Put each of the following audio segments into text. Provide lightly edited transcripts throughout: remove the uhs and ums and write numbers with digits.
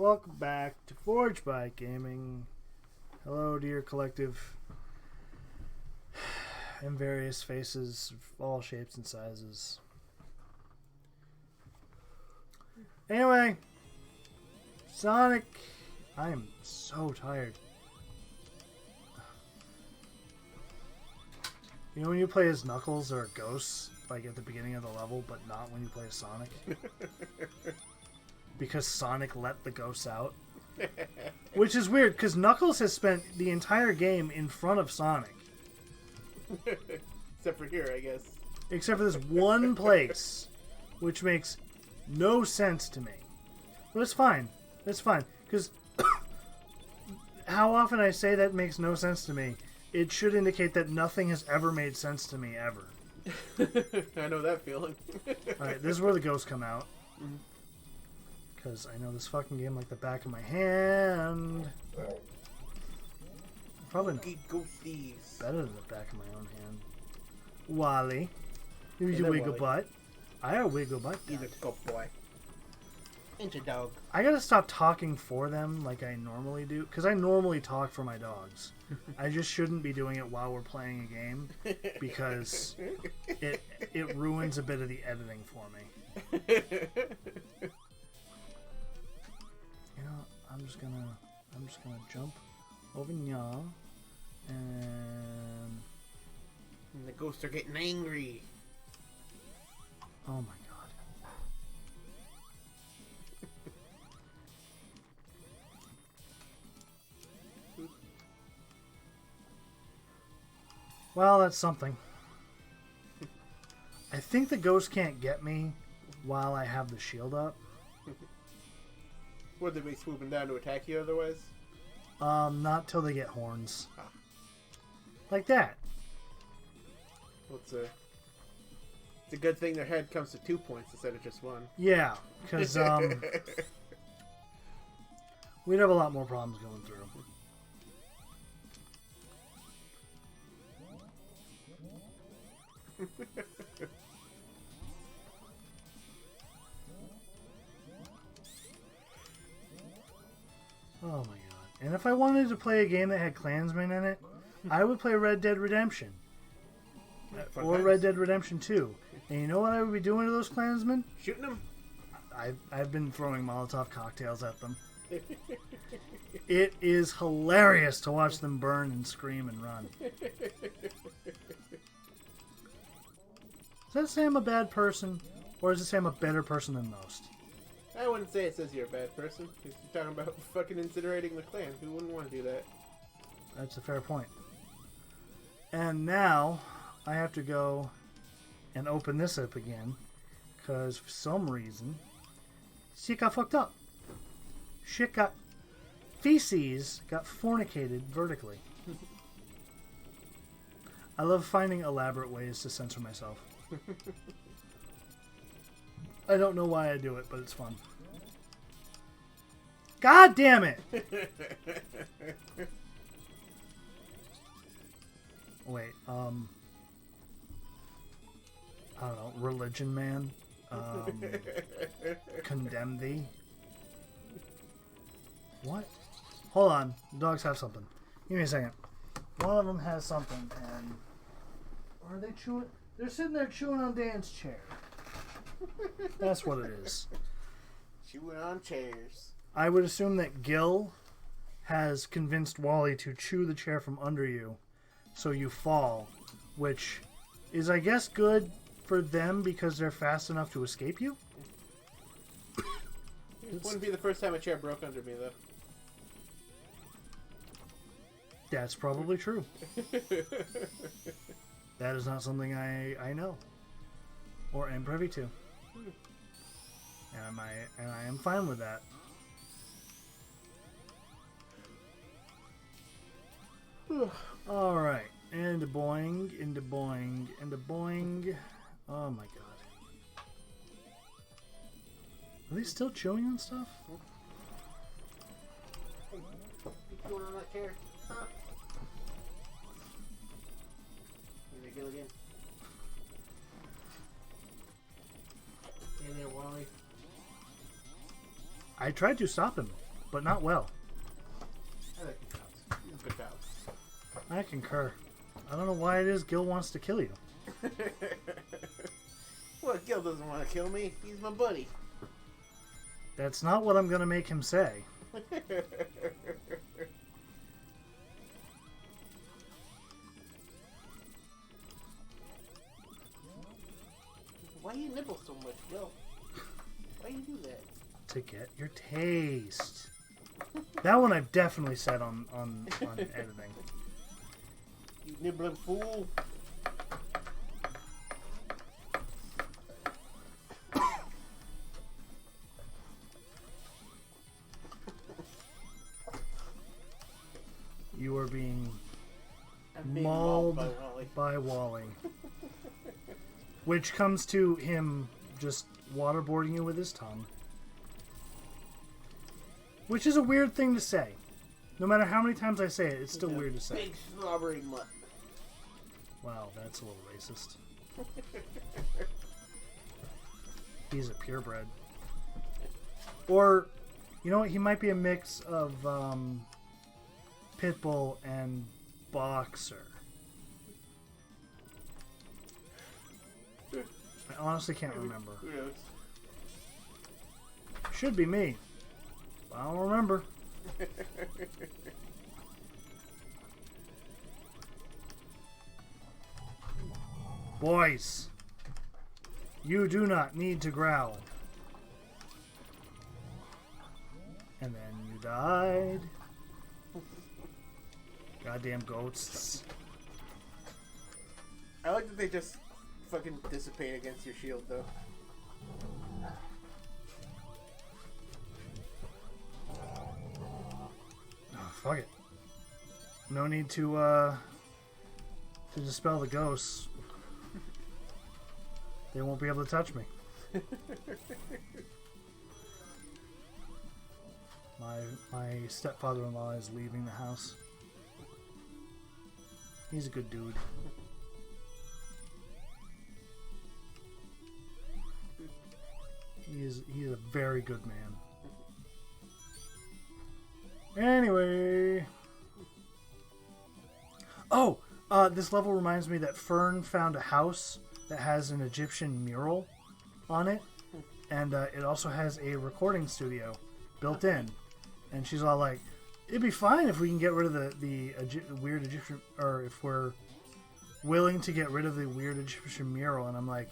Welcome back to Forge by Gaming. Hello, dear collective, in various faces, all shapes and sizes. Anyway, Sonic. I am so tired. You know when you play as Knuckles or Ghosts, like at the beginning of the level, but not when you play as Sonic? Because Sonic let the ghosts out. Which is weird, because Knuckles has spent the entire game in front of Sonic. Except for here, I guess. Except for this one place, which makes no sense to me. But it's fine. It's fine. Because how often I say that makes no sense to me, it should indicate that nothing has ever made sense to me, ever. I know that feeling. Alright, this is where the ghosts come out. Because I know this fucking game like the back of my hand. Probably not Ghosties. better than the back of my own hand. Wally. Here's Hey your there, wiggle Wally. butt. I have a wiggle butt. He's a good boy. Ain't your dog. I gotta stop talking for them like I normally do. Because I normally talk for my dogs. I just shouldn't be doing it while we're playing a game. Because it ruins a bit of the editing for me. You know, I'm just gonna jump over now, and The ghosts are getting angry. oh my god. Well, that's something. I think the ghost can't get me while I have the shield up. Would they be swooping down to attack you otherwise? Not till they get horns. Like that. Well, it's a good thing their head comes to 2 points instead of just one. Yeah, because we'd have a lot more problems going through. Oh my god. And if I wanted to play a game that had Klansmen in it, I would play Red Dead Redemption. Fun Or times. Red Dead Redemption 2. And you know what I would be doing to those Klansmen? Shooting them? I've been throwing Molotov cocktails at them. It is hilarious to watch them burn and scream and run. Does that say I'm a bad person? Or does it say I'm a better person than most? I wouldn't say it says you're a bad person. Because you're talking about fucking incinerating the clan. Who wouldn't want to do that? That's a fair point. And now I have to go and open this up again. Because for some reason, shit got fucked up. Shit got... Feces got fornicated vertically. I love finding elaborate ways to censor myself. I don't know why I do it, but it's fun. God damn it! Wait, I don't know, religion man? Condemn thee? What? Hold on, the dogs have something. Give me a second. One of them has something, and... Are they chewing? They're sitting there chewing on Dan's chair. That's what it is. Chewing on chairs. I would assume that Gil has convinced Wally to chew the chair from under you so you fall, which is, I guess, good for them because they're fast enough to escape you? It wouldn't be the first time a chair broke under me, though. That's probably true. That is not something I know or am privy to. And I am fine with that. Alright. Into boing, into boing, into boing. Oh my god. Are they still chewing on stuff? Keep chewing on that chair. Huh? Here they go again. Hey there, Wally. I tried to stop him. but not well. I like the cows. He's a good cow. I concur. I don't know why it is Gil wants to kill you. Well, Gil doesn't want to kill me. He's my buddy. That's not what I'm going to make him say. Why you nibble so much, Gil? Why you do that? To get your taste. That one I've definitely said on editing. You nibbling fool. You are being I'm being mauled by Wally. by Wally. Which comes to him just waterboarding you with his tongue. Which is a weird thing to say. No matter how many times I say it, it's still He's a weird to say. Big slobbering mutt. Wow, that's a little racist. He's a purebred. Or, you know what? He might be a mix of Pitbull and Boxer. I honestly can't remember. Who knows? Should be me. I don't remember. Boys, you do not need to growl. And then you died. Goddamn ghosts. I like that they just fucking dissipate against your shield, though. Oh, fuck it. No need to dispel the ghosts. They won't be able to touch me. My stepfather-in-law is leaving the house. He's a good dude. He's a very good man. Anyway. Oh, this level reminds me that Fern found a house that has an Egyptian mural on it, and it also has a recording studio built in. And she's all like, "It'd be fine if we can get rid of the weird Egyptian, or if we're willing to get rid of the weird Egyptian mural." And I'm like,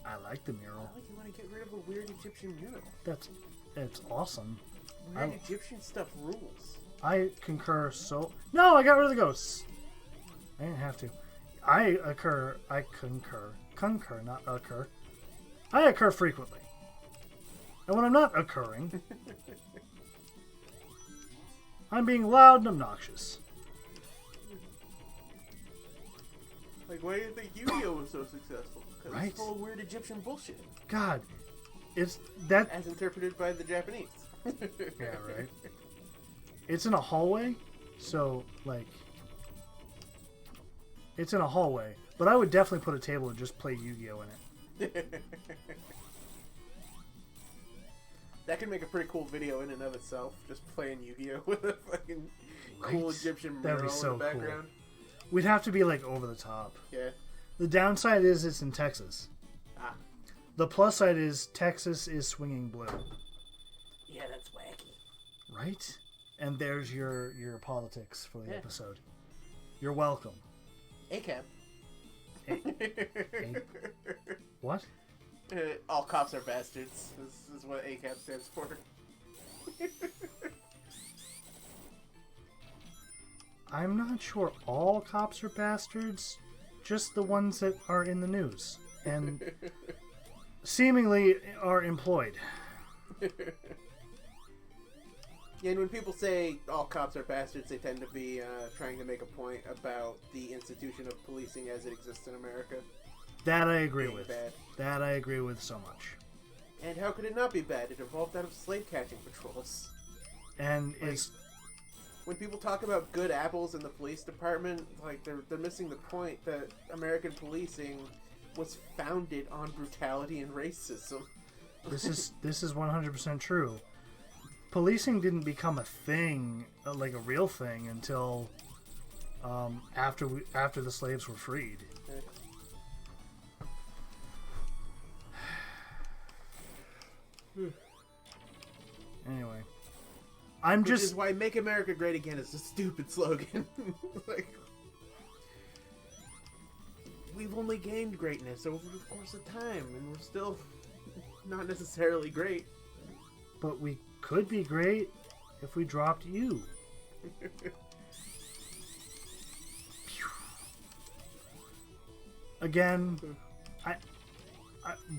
I like the mural. Why would you want to get rid of a weird Egyptian mural? It's awesome. Weird Egyptian stuff rules. I concur. No, I got rid of the ghosts. I didn't have to. I concur, not occur. I occur frequently. And when I'm not occurring, I'm being loud and obnoxious. Like, why do you think Yu-Gi-Oh was so successful? Because Right. it's full of weird Egyptian bullshit. God, it's that. As interpreted by the Japanese. Yeah, right. It's in a hallway, so like, it's in a hallway. But I would definitely put a table and just play Yu-Gi-Oh in it. That could make a pretty cool video in and of itself. Just playing Yu-Gi-Oh with a fucking cool Right? Egyptian That'd be mural so in the cool. background. We'd have to be like over the top. Yeah. The downside is it's in Texas. Ah. The plus side is Texas is swinging blue. Yeah, that's wacky. Right? And there's your politics for the Yeah. episode. You're welcome. ACAB. What? All cops are bastards. This is what ACAB stands for. I'm not sure all cops are bastards, just the ones that are in the news and seemingly are employed. Yeah, and when people say all cops are bastards, they tend to be trying to make a point about the institution of policing as it exists in America. That I agree Being with. bad. That I agree with so much. And how could it not be bad? It evolved out of slave catching patrols. And Like, it's when people talk about good apples in the police department, like they're missing the point that American policing was founded on brutality and racism. this is 100% true. policing didn't become a thing, like a real thing, until after the slaves were freed. Anyway, Which is why "Make America Great Again" is a stupid slogan. Like, we've only gained greatness over the course of time, and we're still not necessarily great. But we could be great if we dropped you. Again, I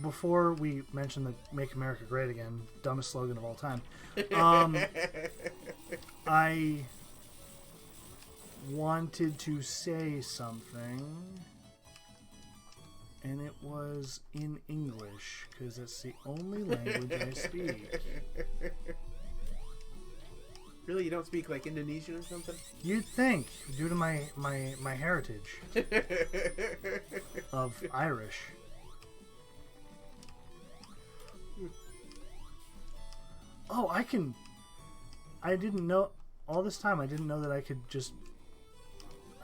before we mention the "Make America Great Again," dumbest slogan of all time, I wanted to say something, and it was in English, because it's the only language I speak. Really? You don't speak, like, Indonesian or something? You'd think, due to my heritage of Irish. Oh, I didn't know, all this time I didn't know that I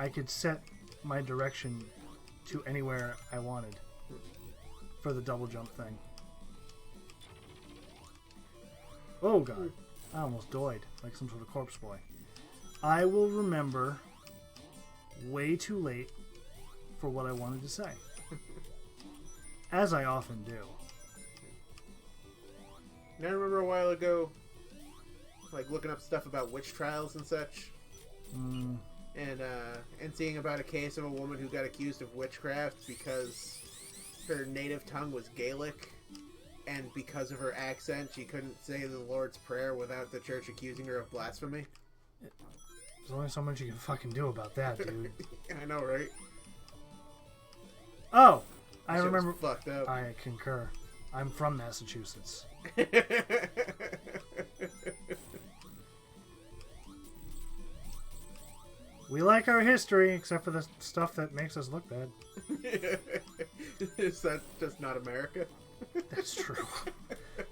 could set my direction to anywhere I wanted for the double jump thing. Oh god, I almost died like some sort of corpse boy. I will remember way too late for what I wanted to say. As I often do. And I remember a while ago, like, looking up stuff about witch trials and such. And seeing about a case of a woman who got accused of witchcraft because her native tongue was Gaelic, and because of her accent, she couldn't say the Lord's Prayer without the church accusing her of blasphemy. There's only so much you can fucking do about that, dude. I know, right? Oh! I Shit remember. was fucked up. I concur. I'm from Massachusetts. We like our history, except for the stuff that makes us look bad. Is that just not America? That's true.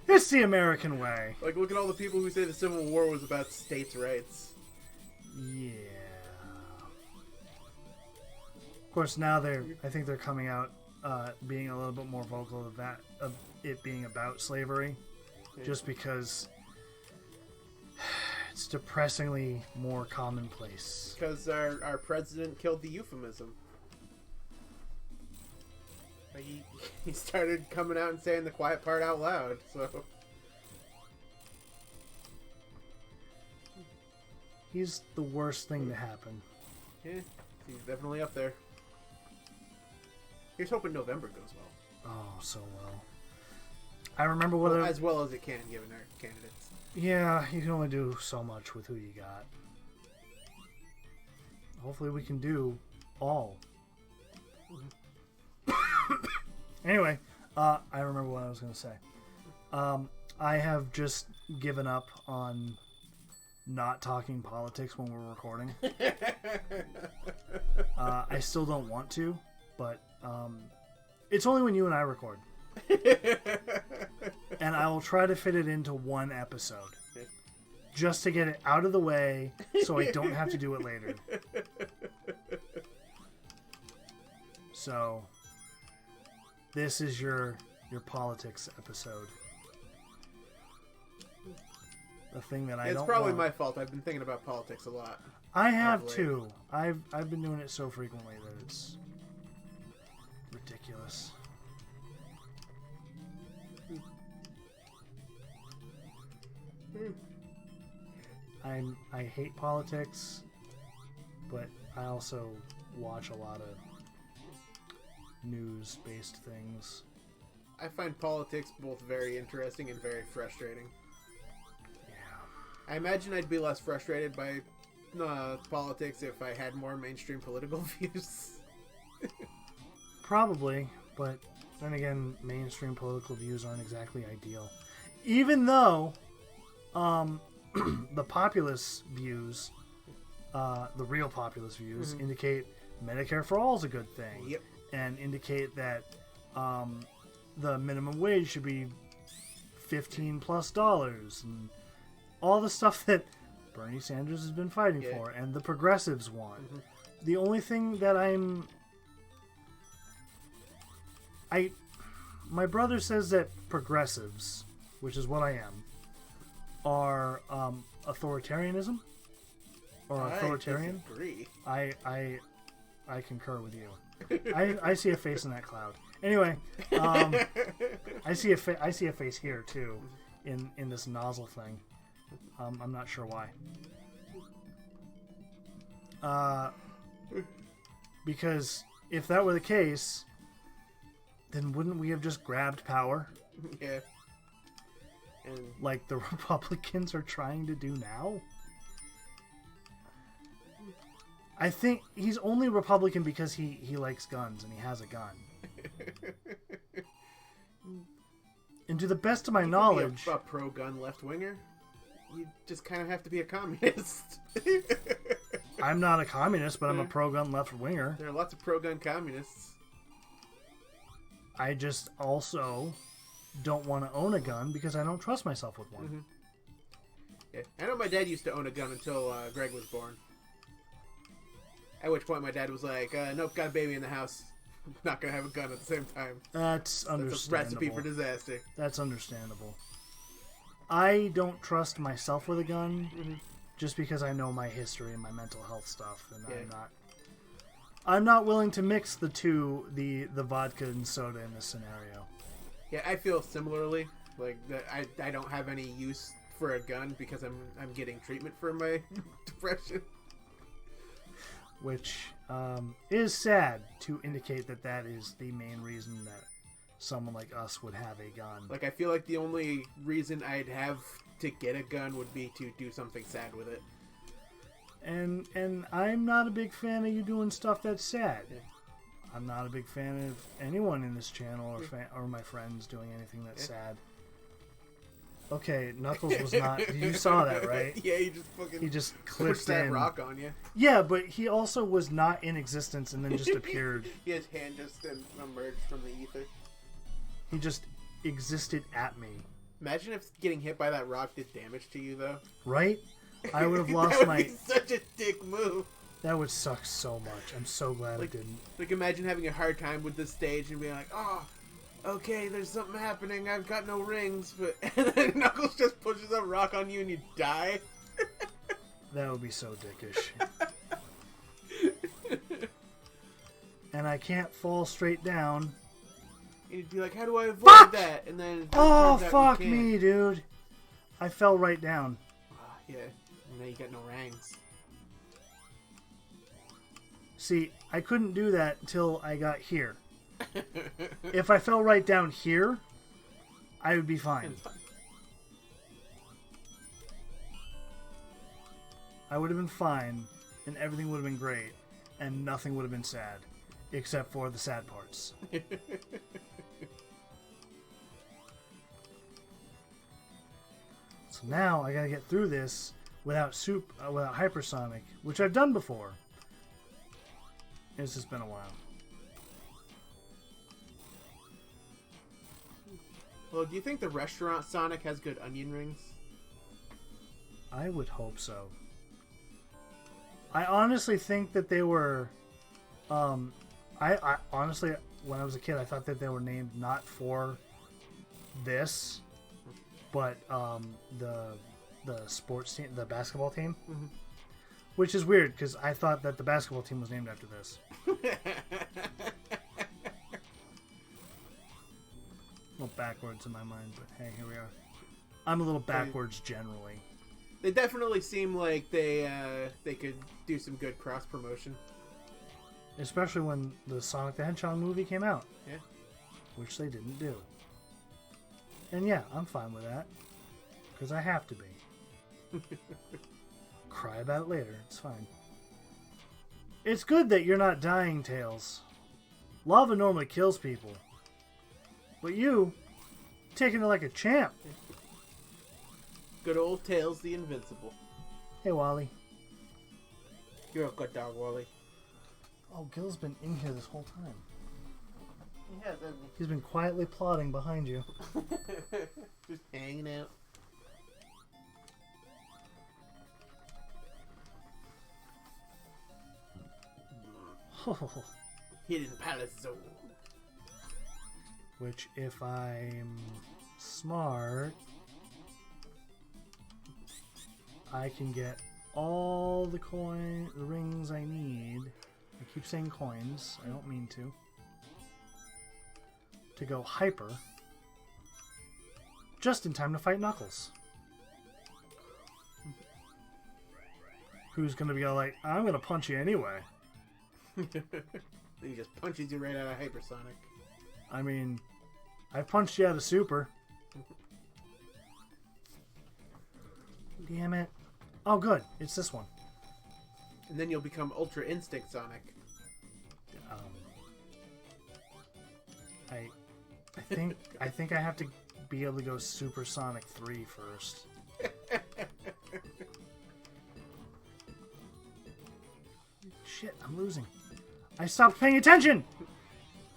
It's the American way. Like, look at all the people who say the Civil War was about states' rights. Yeah. Of course, now I think they're coming out being a little bit more vocal of it being about slavery, just because it's depressingly more commonplace. Because our president killed the euphemism. Like, he started coming out and saying the quiet part out loud, so... He's the worst thing to happen. Yeah, he's definitely up there. Here's hoping November goes well. Oh, so well. I remember as well as it can, given our candidates. Yeah, you can only do so much with who you got. Hopefully we can do all. Anyway, I remember what I was going to say. I have just given up on not talking politics when we're recording. I still don't want to, but it's only when you and I record. And I will try to fit it into one episode. Just to get it out of the way so I don't have to do it later. So, this is your politics episode. The thing that I don't It's probably want. my fault. I've been thinking about politics a lot. I have too. I've been doing it so frequently that it's ridiculous. I hate politics, but I also watch a lot of news-based things. I find politics both very interesting and very frustrating. Yeah. I imagine I'd be less frustrated by politics if I had more mainstream political views. Probably, but then again, mainstream political views aren't exactly ideal. Even though the populist views, the real populist views, indicate Medicare for all is a good thing. Yep. And indicate that the minimum wage should be $15+, all the stuff that Bernie Sanders has been fighting for and the progressives want. Mm-hmm. The only thing that my brother says that progressives, which is what I am, are authoritarianism or authoritarian. I disagree. I concur with you. I see a face in that cloud. Anyway, I see a face here too, in this nozzle thing. I'm not sure why. Because if that were the case, then wouldn't we have just grabbed power? Yeah. And like the Republicans are trying to do now? I think he's only Republican because he likes guns and he has a gun. And to the best of my knowledge... a pro-gun left-winger? You just kind of have to be a communist. I'm not a communist, but I'm a pro-gun left-winger. There are lots of pro-gun communists. I just also don't want to own a gun because I don't trust myself with one. Mm-hmm. Yeah. I know my dad used to own a gun until Greg was born. At which point my dad was like, nope, got a baby in the house. Not going to have a gun at the same time. That's understandable. That's a recipe for disaster. That's understandable. I don't trust myself with a gun just because I know my history and my mental health stuff. And I'm not willing to mix the two, the vodka and soda in this scenario. Yeah, I feel similarly. Like, I don't have any use for a gun because I'm getting treatment for my depression. Which is sad to indicate that is the main reason that someone like us would have a gun. Like, I feel like the only reason I'd have to get a gun would be to do something sad with it. And I'm not a big fan of you doing stuff that's sad. Yeah. I'm not a big fan of anyone in this channel or my friends doing anything that's sad. Okay, Knuckles was not... You saw that, right? Yeah, he just clipped pushed that rock on you. Yeah, but he also was not in existence and then just appeared. His hand just emerged from the ether. He just existed at me. Imagine if getting hit by that rock did damage to you, though. Right? I would have lost that would be such a dick move. That would suck so much. I'm so glad it didn't. Like, imagine having a hard time with this stage and being like, oh... Okay, there's something happening. I've got no rings, but and then Knuckles just pushes a rock on you and you die. That would be so dickish. And I can't fall straight down. And you'd be like, "How do I avoid that?" And then fuck me, dude! I fell right down. Yeah, and now you got no rings. See, I couldn't do that until I got here. If I fell right down here, I would be fine. I would have been fine, and everything would have been great, and nothing would have been sad, except for the sad parts. So now I gotta get through this without hypersonic, which I've done before. It's just been a while. Well, do you think the restaurant Sonic has good onion rings? I would hope so. I honestly think that they were... I honestly, when I was a kid, I thought that they were named not for this, but the sports team, the basketball team. Mm-hmm. Which is weird, because I thought that the basketball team was named after this. A little backwards in my mind, but hey, here we are. I'm a little backwards generally. They definitely seem like they could do some good cross promotion, especially when the Sonic the Hedgehog movie came out. Yeah, which they didn't do. And yeah, I'm fine with that because I have to be. Cry about it later. It's fine. It's good that you're not dying, Tails. Lava normally kills people. But you, taking it like a champ. Good old Tails the Invincible. Hey, Wally. You're a good dog, Wally. Oh, Gil's been in here this whole time. He has, hasn't he? He's been quietly plotting behind you. Just hanging out. Hidden Palace Zone. Which, if I'm smart, I can get all the rings I need. I keep saying coins. I don't mean to go hyper. Just in time to fight Knuckles. Who's gonna be all like, I'm gonna punch you anyway. He just punches you right out of Hypersonic. I mean, I punched you out of Super. Damn it. Oh, good. It's this one. And then you'll become Ultra Instinct Sonic. I think I have to be able to go Super Sonic 3 first. Shit, I'm losing. I stopped paying attention!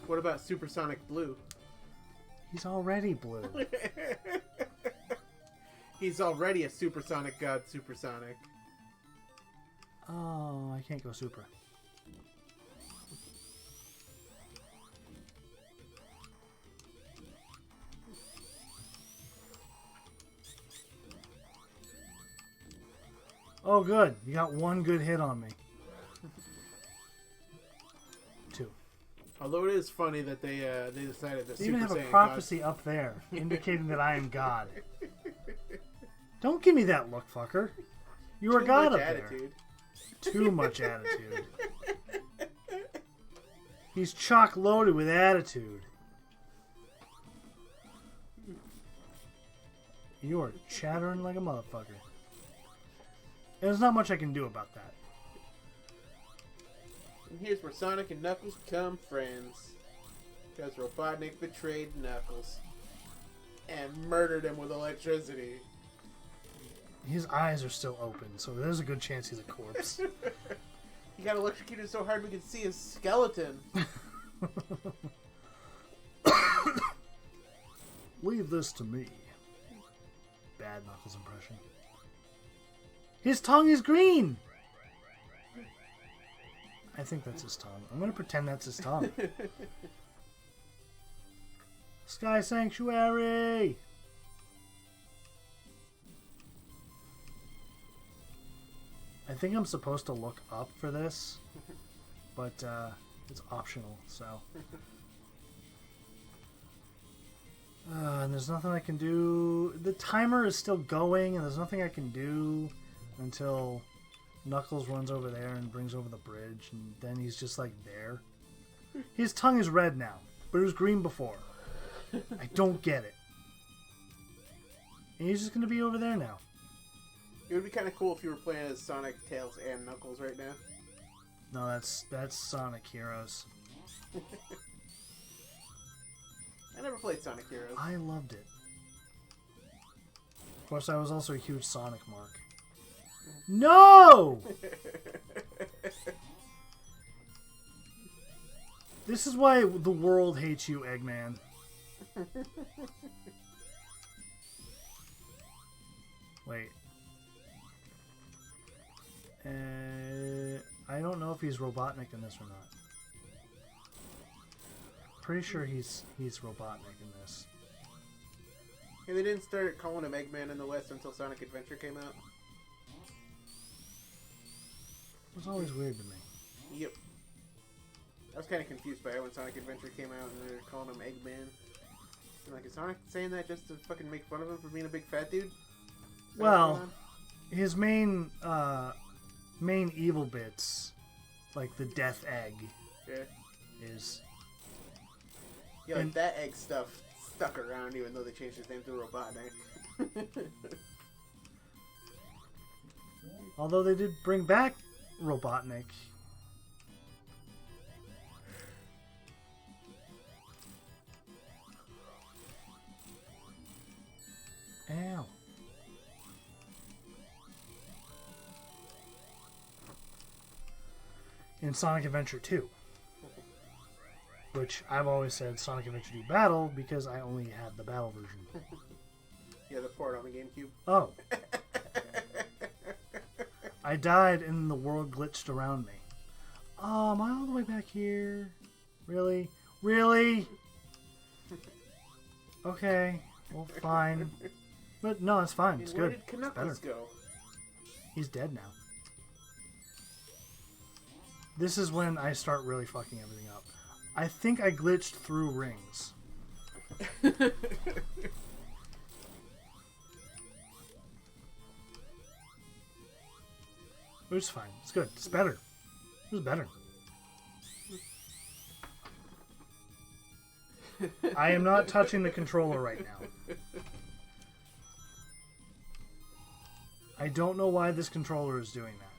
What about Supersonic Blue? He's already blue. He's already a Supersonic God Supersonic. Oh, I can't go Super. Oh, good. You got one good hit on me. 2. Although it is funny that they decided that They even Super have a Saiyan prophecy up there indicating that I am God. Don't give me that look, fucker. You are Too God much up attitude. there. Too much attitude. He's chock loaded with attitude. You are chattering like a motherfucker. There's not much I can do about that. And here's where Sonic and Knuckles become friends. Because Robotnik betrayed Knuckles. And murdered him with electricity. His eyes are still open, so there's a good chance he's a corpse. He got electrocuted so hard we could see his skeleton. Leave this to me. Bad Knuckles impression. His tongue is green! I think that's his tongue. I'm going to pretend that's his tongue. Sky Sanctuary! I think I'm supposed to look up for this, but it's optional, so. And there's nothing I can do. The timer is still going, and there's nothing I can do until Knuckles runs over there and brings over the bridge, and then he's just like there. His tongue is red now, but it was green before. I don't get it. And he's just going to be over there now. It would be kind of cool if you were playing as Sonic, Tails, and Knuckles right now. No, that's Sonic Heroes. I never played Sonic Heroes. I loved it. Of course, I was also a huge Sonic mark. No! This is why the world hates you, Eggman. Wait. I don't know if he's Robotnik in this or not. Pretty sure he's Robotnik in this. Yeah, they didn't start calling him Eggman in the West until Sonic Adventure came out. It was always weird to me. Yep. I was kind of confused by it when Sonic Adventure came out and they were calling him Eggman. I'm like, is Sonic saying that just to fucking make fun of him for being a big fat dude? Well, his main evil bits, like the Death Egg, is... Yeah, like that egg stuff stuck around even though they changed his name to Robotnik. Although they did bring back Robotnik. Ow. In Sonic Adventure 2. Which I've always said Sonic Adventure 2 Battle because I only had the battle version. Yeah, the port on the GameCube. Oh. I died and the world glitched around me. Oh, am I all the way back here? Really? Really? Okay. Well, fine. But no, it's fine. It's Where good. did Knuckles go? He's dead now. This is when I start really fucking everything up. I think I glitched through rings. Which is fine. It's good. It's better. It was better. I am not touching the controller right now. I don't know why this controller is doing that.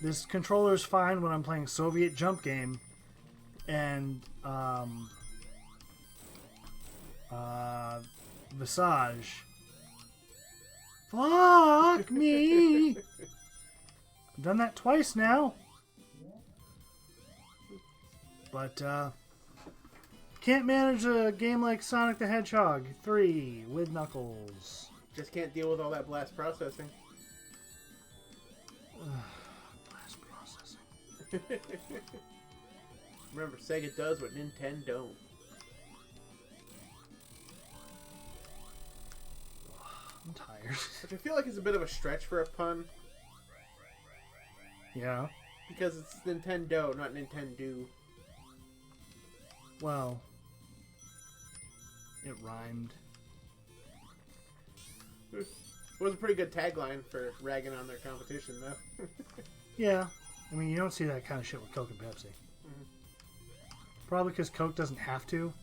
This controller is fine when I'm playing Soviet Jump Game and Visage. Fuck me! I've done that twice now. But can't manage a game like Sonic the Hedgehog 3 with Knuckles. Just can't deal with all that blast processing. Blast processing. Remember, Sega does what Nintendo don't. I'm tired. Which I feel like is a bit of a stretch for a pun. Yeah. Because it's Nintendo, not Nintendo. Well, it rhymed. It was a pretty good tagline for ragging on their competition, though. Yeah. I mean, you don't see that kind of shit with Coke and Pepsi. Mm-hmm. Probably because Coke doesn't have to.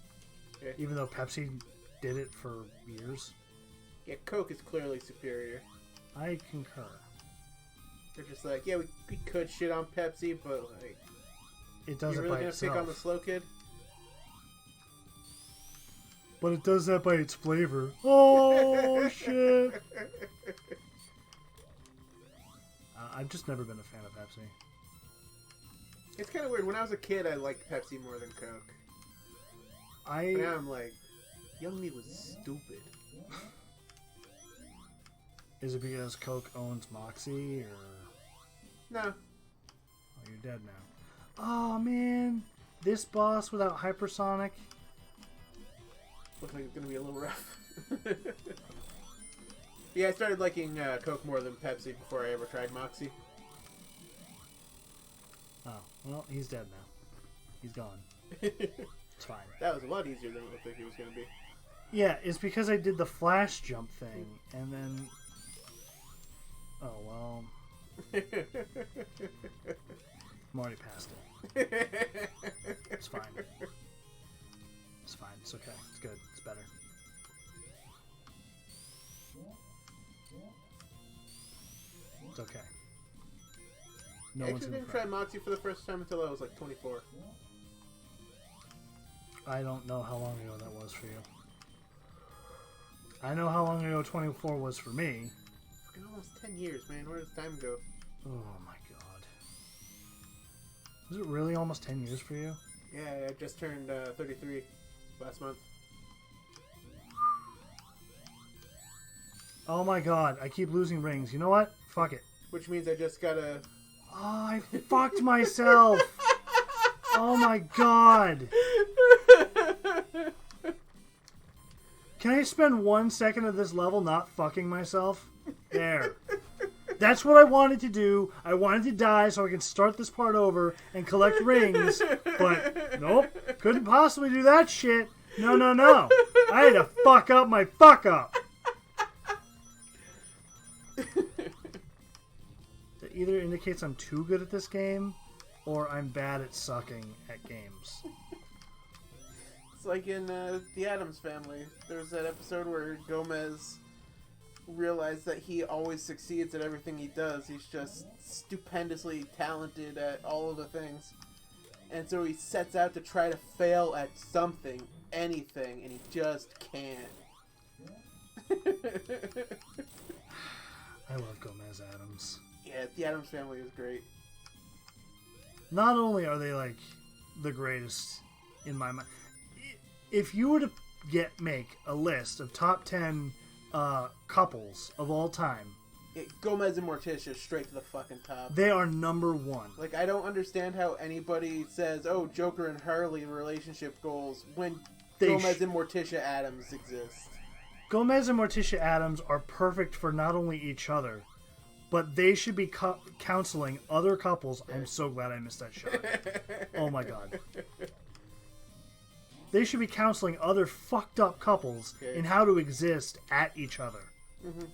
Yeah. Even though Pepsi did it for years. Yeah, Coke is clearly superior. I concur. They're just like, yeah, we could shit on Pepsi, but like, It does you it really by gonna itself. pick on the slow kid? But it does that by its flavor. Oh, shit. I've just never been a fan of Pepsi. It's kind of weird. When I was a kid, I liked Pepsi more than Coke. But now I'm like, young me was stupid. Is it because Coke owns Moxie, or... No. Oh, you're dead now. Oh, man. This boss without Hypersonic... Looks like it's going to be a little rough. Yeah, I started liking Coke more than Pepsi before I ever tried Moxie. Oh, well, he's dead now. He's gone. It's fine. That was a lot easier than it looked like it was going to be. Yeah, it's because I did the flash jump thing, and then... Oh, well... I'm already past it. It's fine. It's fine. It's okay. It's good. It's better. It's okay. No I one's actually gonna didn't cry. try Moxie for the first time until I was like 24. I don't know how long ago that was for you. I know how long ago 24 was for me. Fucking almost 10 years, man. Where does time go? Oh my god. Was it really almost 10 years for you? Yeah, I just turned 33 last month. Oh my god, I keep losing rings. You know what? Fuck it. Which means I just gotta... Oh, I fucked myself! Oh my god! Can I spend 1 second of this level not fucking myself? There. That's what I wanted to do. I wanted to die so I could start this part over and collect rings. But, nope. Couldn't possibly do that shit. No, no, no. I had to fuck up my fuck up. That either indicates I'm too good at this game or I'm bad at sucking at games. It's like in The Addams Family. There's that episode where Gomez realized that he always succeeds at everything he does. He's just stupendously talented at all of the things. And so he sets out to try to fail at something, anything, and he just can't. I love Gomez Addams. Yeah, The Addams Family is great. Not only are they like the greatest in my mind, if you were to make a list of top 10 couples of all time, Gomez and Morticia straight to the fucking top. They are number one. Like, I don't understand how anybody says, oh, Joker and Harley relationship goals when Gomez and Morticia Adams exist. Gomez and Morticia Adams are perfect for not only each other, but they should be counseling other couples. I'm so glad I missed that shot. Oh my god. They should be counseling other fucked up couples in how to exist at each other. Mm-hmm.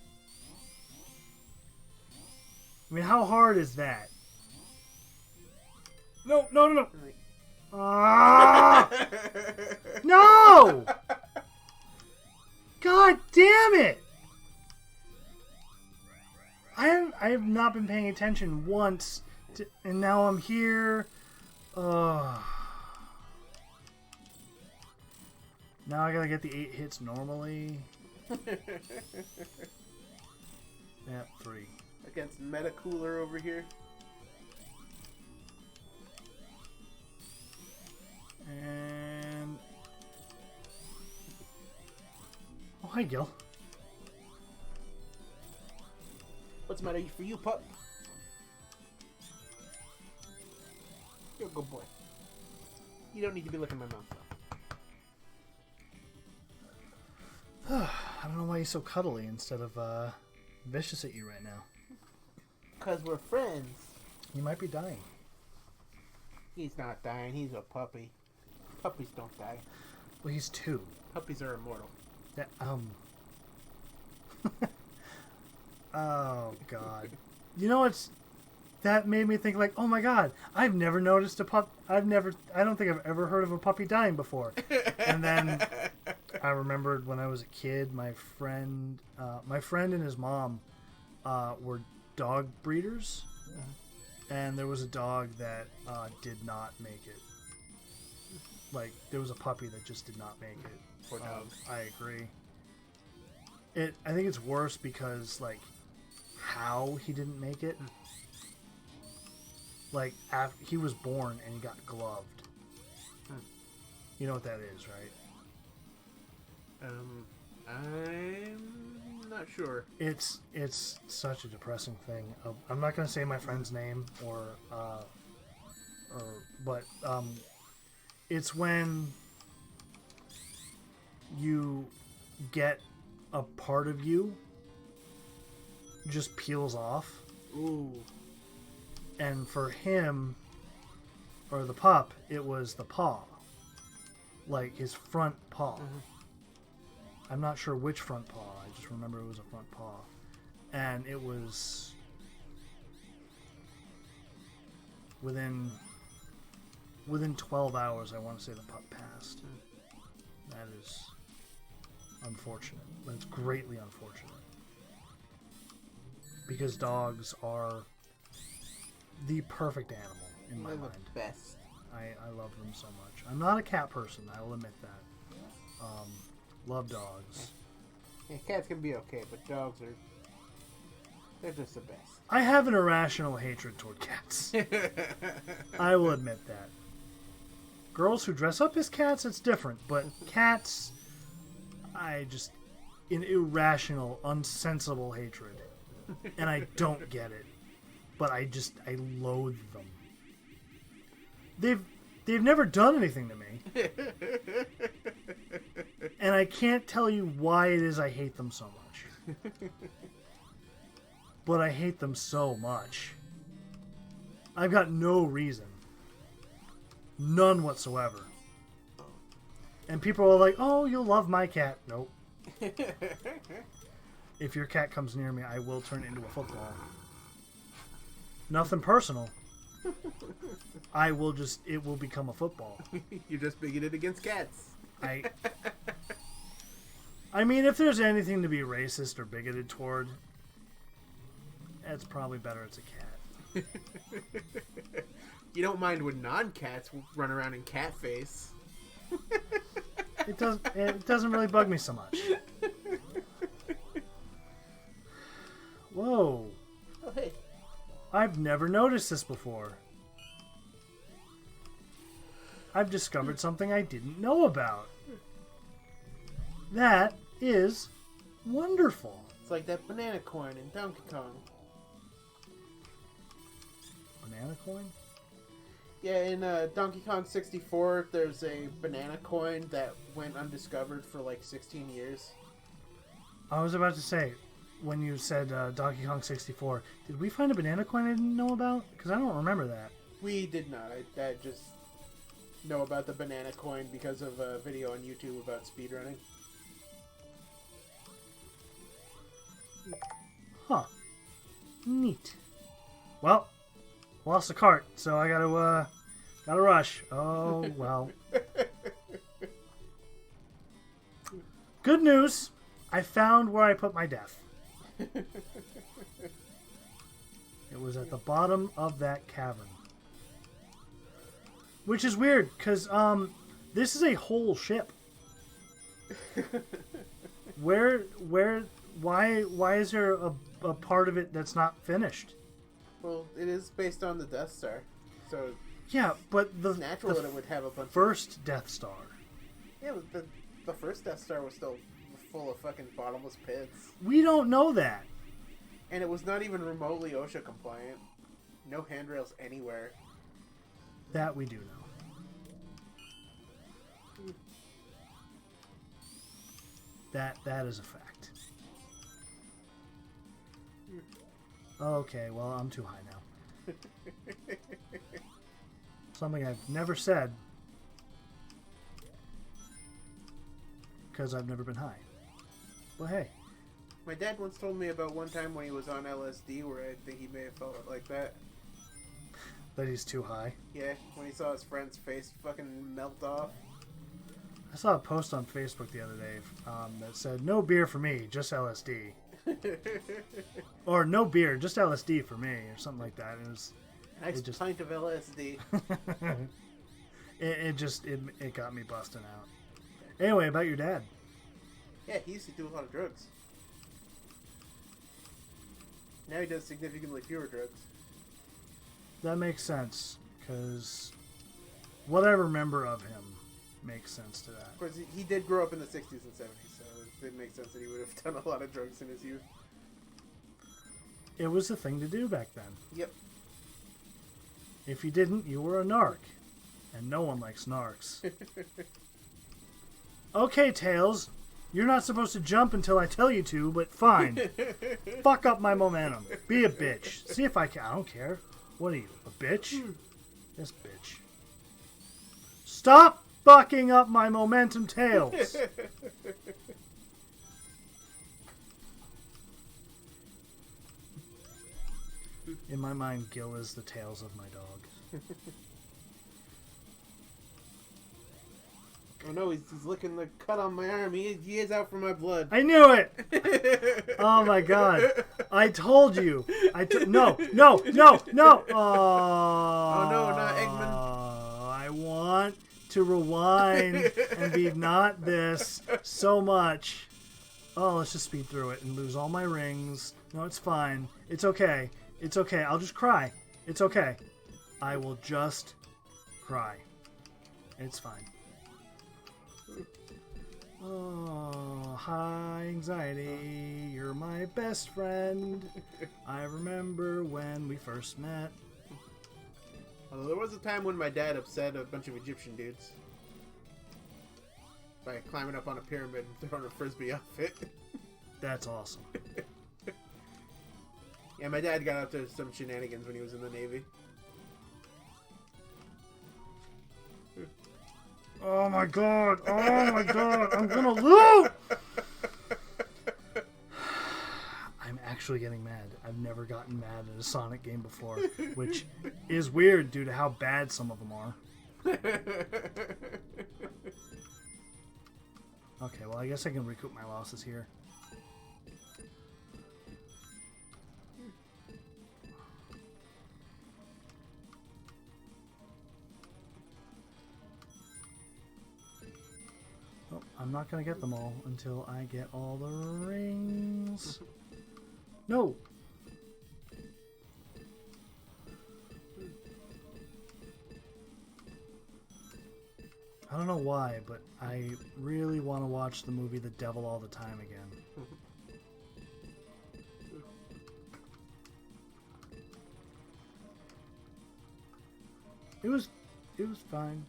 I mean, how hard is that? No. Ah! No! God damn it! I have not been paying attention once, and now I'm here. Now I gotta get the 8 hits normally. Yeah, 3. Against Metacooler over here. And... oh, hi, Gil. What's the matter for you, pup? You're a good boy. You don't need to be licking my mouth, though. I don't know why he's so cuddly instead of vicious at you right now. Because we're friends. He might be dying. He's not dying. He's a puppy. Puppies don't die. Well, he's 2. Puppies are immortal. That, oh, God. You know what's... that made me think, like, oh my God, I've never noticed a pup... I don't think I've ever heard of a puppy dying before. And then I remembered when I was a kid, my friend and his mom were dog breeders. And there was a dog that did not make it. Like, there was a puppy that just did not make it. Poor dog. I agree. I think it's worse because, like, how he didn't make it. Like, he was born and he got gloved. You know what that is, right? I'm not sure. It's such a depressing thing. I'm not going to say my friend's name but it's when you get a part of you just peels off. Ooh. And for him, or the pup, it was the paw. Like his front paw. Mm-hmm. I'm not sure which front paw. I just remember it was a front paw. And it was within 12 hours, I want to say the pup passed. That is unfortunate. That's greatly unfortunate. Because dogs are the perfect animal in my mind. The best. I love them so much. I'm not a cat person, I will admit that. Love dogs. Yeah, cats can be okay, but dogs they're just the best. I have an irrational hatred toward cats. I will admit that. Girls who dress up as cats, it's different, but cats, an irrational, unsensible hatred. And I don't get it. But I loathe them. They've never done anything to me. And I can't tell you why it is I hate them so much. But I hate them so much. I've got no reason. None whatsoever. And people are like, oh, you'll love my cat. Nope. If your cat comes near me, I will turn it into a football. Nothing personal. It will become a football. You're just bigoted against cats. I mean, if there's anything to be racist or bigoted toward, it's probably better it's a cat. You don't mind when non-cats run around in cat face. It doesn't really bug me so much. Whoa. Oh, hey. I've never noticed this before. I've discovered something I didn't know about. That is wonderful. It's like that banana coin in Donkey Kong. Banana coin? Yeah, in Donkey Kong 64, there's a banana coin that went undiscovered for like 16 years. I was about to say, when you said Donkey Kong 64, did we find a banana coin I didn't know about? Because I don't remember that. We did not. I just know about the banana coin because of a video on YouTube about speedrunning. Huh. Neat. Well, lost the cart, so I gotta rush. Oh, well. Good news. I found where I put my death. It was at the bottom of that cavern. Which is weird, because this is a whole ship. Why is there a part of it that's not finished? Well, it is based on the Death Star, so Yeah, but it's natural that it would have a bunch first Death Star. Yeah, but the first Death Star was still full of fucking bottomless pits. We don't know that. And it was not even remotely OSHA compliant. No handrails anywhere. That we do know. That is a fact. Okay, well, I'm too high now. Something I've never said. Because I've never been high. Well, hey. My dad once told me about one time when he was on LSD where I think he may have felt like that. That he's too high. Yeah, when he saw his friend's face fucking melt off. I saw a post on Facebook the other day that said, "No beer for me, just LSD." Or "No beer, just LSD for me," or something like that. It was nice pint of LSD. it got me busting out. Anyway, about your dad. Yeah, he used to do a lot of drugs. Now he does significantly fewer drugs. That makes sense, because what I remember of him makes sense to that. Of course, he did grow up in the 60s and 70s, so it makes sense that he would have done a lot of drugs in his youth. It was the thing to do back then. Yep. If you didn't, you were a narc. And no one likes narcs. Okay, Tails. You're not supposed to jump until I tell you to, but fine. Fuck up my momentum. Be a bitch. See if I can. I don't care. What are you, a bitch? Yes, bitch. Stop fucking up my momentum, Tails. In my mind, Gil is the tails of my dog. Oh no, he's licking the cut on my arm. He is out for my blood. I knew it! Oh my god. I told you. No. Oh, Oh no, not Eggman. I want to rewind and be not this so much. Oh, let's just speed through it and lose all my rings. No, it's fine. It's okay. It's okay. I'll just cry. It's okay. I will just cry. It's fine. Oh, high anxiety, you're my best friend. I remember when we first met. Although there was a time when my dad upset a bunch of Egyptian dudes by climbing up on a pyramid and throwing a frisbee off it. That's awesome. Yeah, my dad got up to some shenanigans when he was in the Navy. Oh my god! Oh my god! I'm gonna lose! I'm actually getting mad. I've never gotten mad at a Sonic game before, which is weird due to how bad some of them are. Okay, well I guess I can recoup my losses here. I'm not going to get them all until I get all the rings. No! I don't know why, but I really want to watch the movie The Devil All the Time again. It was fine.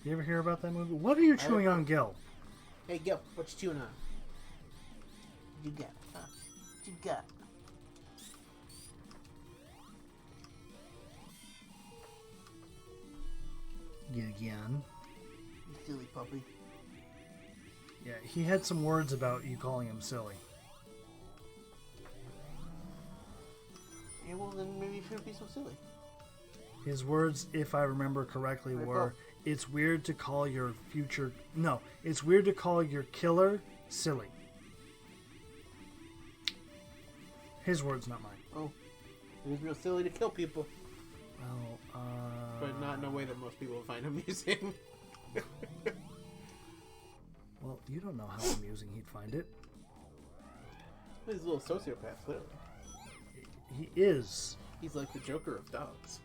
You ever hear about that movie? What are you chewing on, Gil? Hey, Gil, what you chewing on? What you got? What you got? Again. You silly puppy. Yeah, he had some words about you calling him silly. Yeah, well, then maybe you shouldn't be so silly. His words, if I remember correctly, were, it's weird to call your future... No, it's weird to call your killer silly. His words, not mine. Oh. It was real silly to kill people. Well, But not in a way that most people find amusing. Well, you don't know how amusing he'd find it. He's a little sociopath, clearly. He is. He's like the Joker of dogs.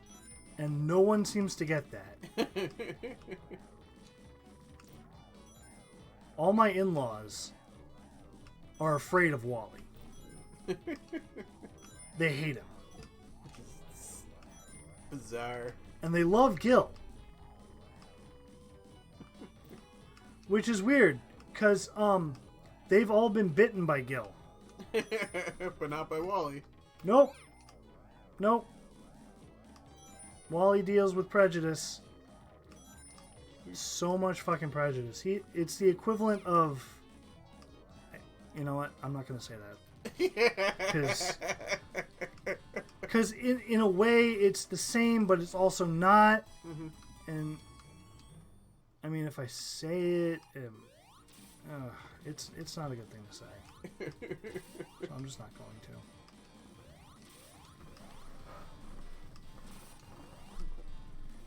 And no one seems to get that. All my in-laws are afraid of Wally. They hate him. Bizarre. And they love Gil. Which is weird, because, they've all been bitten by Gil. But not by Wally. Nope. Wally deals with prejudice. So much fucking prejudice. It's the equivalent of... You know what? I'm not going to say that. Because in a way, it's the same, but it's also not. Mm-hmm. And... I mean, if I say it... it's not a good thing to say. So I'm just not going to.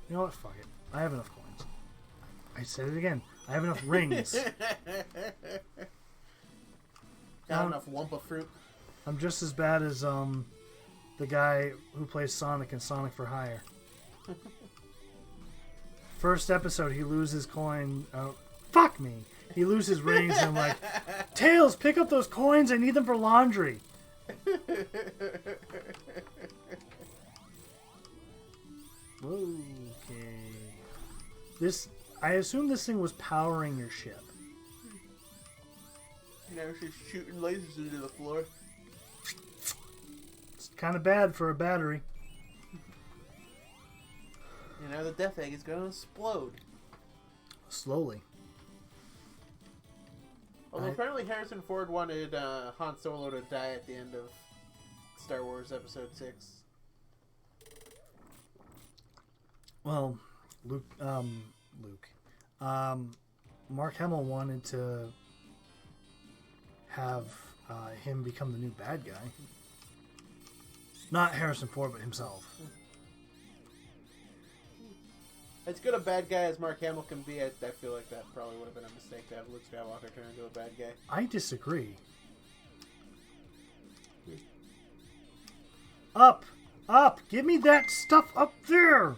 You know what? Fuck it. I have enough coins. I said it again. I have enough rings. Got enough Wumpa fruit. I'm just as bad as the guy who plays Sonic in Sonic for Hire. First episode, he loses coin. Fuck me. He loses rings, and I'm like, Tails, pick up those coins. I need them for laundry. Okay. I assume this thing was powering your ship. Now she's shooting lasers into the floor. It's kind of bad for a battery. You know, the Death Egg is going to explode. Slowly. Although apparently Harrison Ford wanted Han Solo to die at the end of Star Wars Episode 6. Well, Mark Hamill wanted to have him become the new bad guy. Not Harrison Ford, but himself. As good a bad guy as Mark Hamill can be, I feel like that probably would have been a mistake to have Luke Skywalker turn into a bad guy. I disagree. Up! Give me that stuff up there!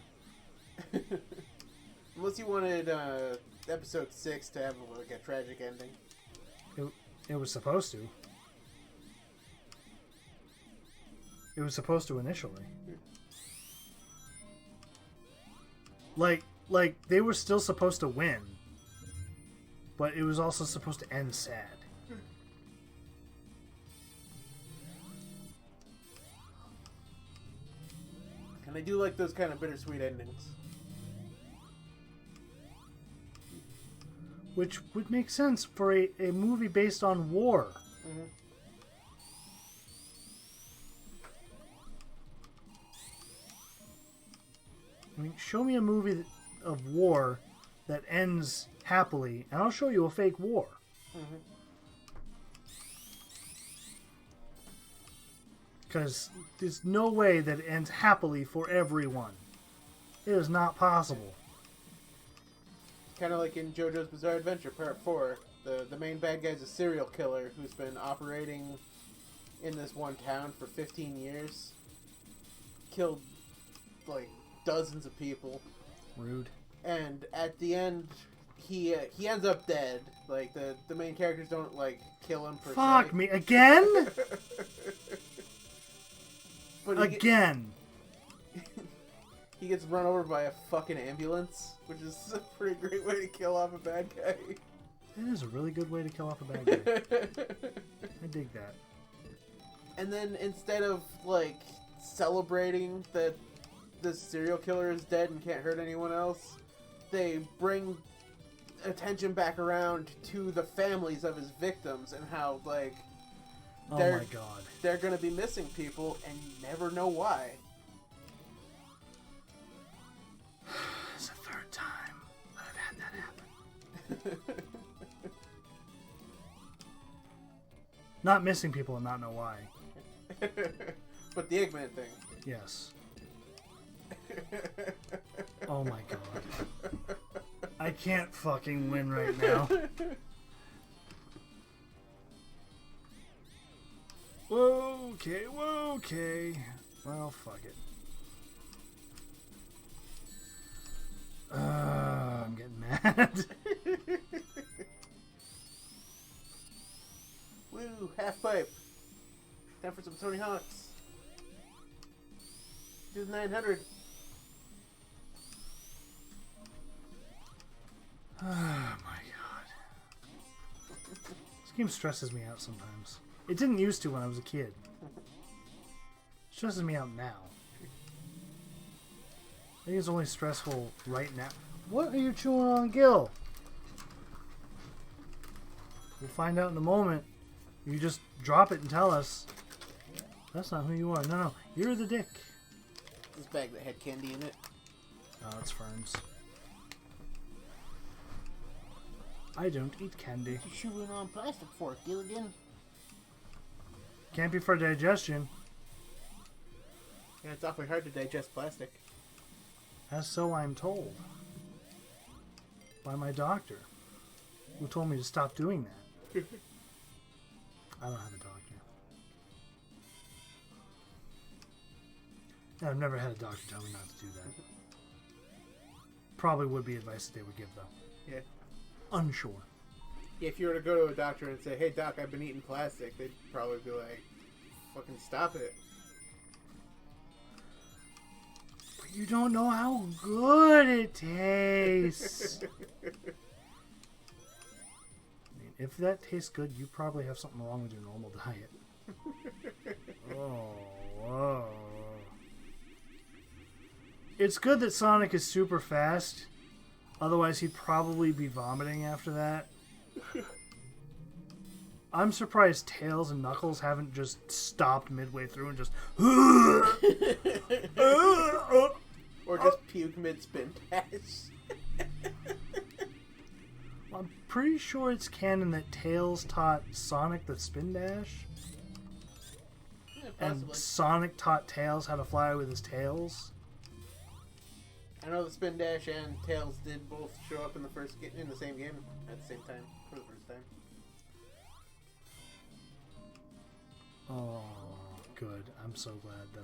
Unless you wanted Episode 6 to have like a tragic ending. It was supposed to. It was supposed to initially. Like they were still supposed to win, but it was also supposed to end sad. And I do like those kind of bittersweet endings. Which would make sense for a movie based on war. Mm-hmm. I mean, show me a movie of war that ends happily, and I'll show you a fake war. Because there's no way that it ends happily for everyone. It is not possible. Kind of like in JoJo's Bizarre Adventure Part 4. The main bad guy's a serial killer who's been operating in this one town for 15 years. Killed, like, dozens of people. Rude. And at the end, he ends up dead. Like, the main characters don't, like, kill him per se. Fuck me. Again? But Again. He gets run over by a fucking ambulance, which is a pretty great way to kill off a bad guy. It is a really good way to kill off a bad guy. I dig that. And then instead of, like, celebrating that the serial killer is dead and can't hurt anyone else, they bring attention back around to the families of his victims and how, like, Oh my god. they're gonna be missing people and you never know why. It's the third time that I've had that happen. Not missing people and not know why. But the Eggman thing. Yes. Oh my god. I can't fucking win right now. Okay, okay. Well, fuck it. I'm getting mad. Woo, half pipe. Time for some Tony Hawks. Do the 900. Oh my god. This game stresses me out sometimes. It didn't used to when I was a kid. It stresses me out now. I think it's only stressful right now. What are you chewing on, Gil? We'll find out in a moment. You just drop it and tell us. That's not who you are. No, you're the dick. This bag that had candy in it. Oh, it's Ferns. I don't eat candy. What you chewing on plastic for, Gilligan? Can't be for digestion. Yeah, it's awfully hard to digest plastic. As so I'm told. By my doctor. Who told me to stop doing that. I don't have a doctor. I've never had a doctor tell me not to do that. Probably would be advice that they would give, though. Yeah. Unsure. Yeah, if you were to go to a doctor and say, hey, doc, I've been eating plastic, they'd probably be like, fucking stop it. But you don't know how good it tastes. I mean, if that tastes good, you probably have something wrong with your normal diet. Oh, whoa. It's good that Sonic is super fast. Otherwise, he'd probably be vomiting after that. I'm surprised Tails and Knuckles haven't just stopped midway through and just... Or just puke mid-spin dash. I'm pretty sure it's canon that Tails taught Sonic the spin dash. Yeah, And possibly. Sonic taught Tails how to fly with his tails. I know the spin dash and Tails did both show up in the same game at the same time for the first time. Oh, good. I'm so glad that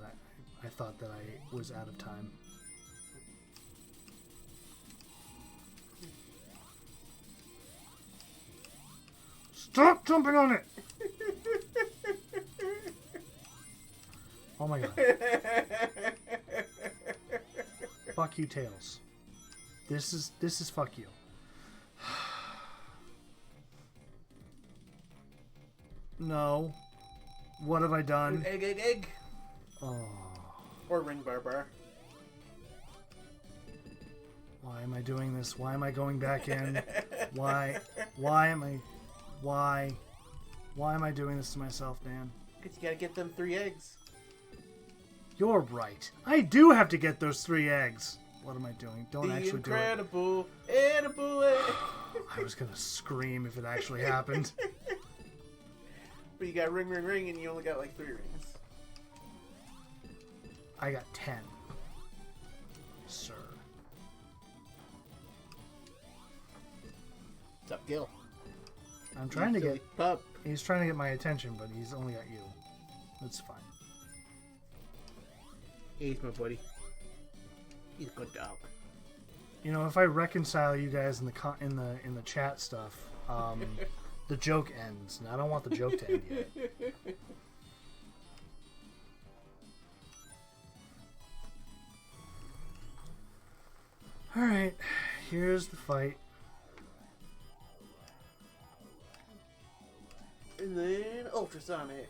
I thought that I was out of time. Stop jumping on it! Oh my god. Fuck you, Tails. This is fuck you. No. What have I done? Egg. Oh. Or ring bar. Why am I doing this? Why am I going back in? Why am I doing this to myself, Dan? Because you gotta get them 3 eggs. You're right. I do have to get those 3 eggs. What am I doing? Don't The actually do it. incredible edible egg. I was gonna scream if it actually happened. But you got ring, and you only got like 3 rings. I got 10. Sir. What's up, Gil? I'm trying to Silly get... pup. He's trying to get my attention, but he's only got you. That's fine. He's my buddy. He's a good dog. You know, if I reconcile you guys in the chat stuff, the joke ends, and I don't want the joke to end yet. Alright, here's the fight. And then ultrasonic.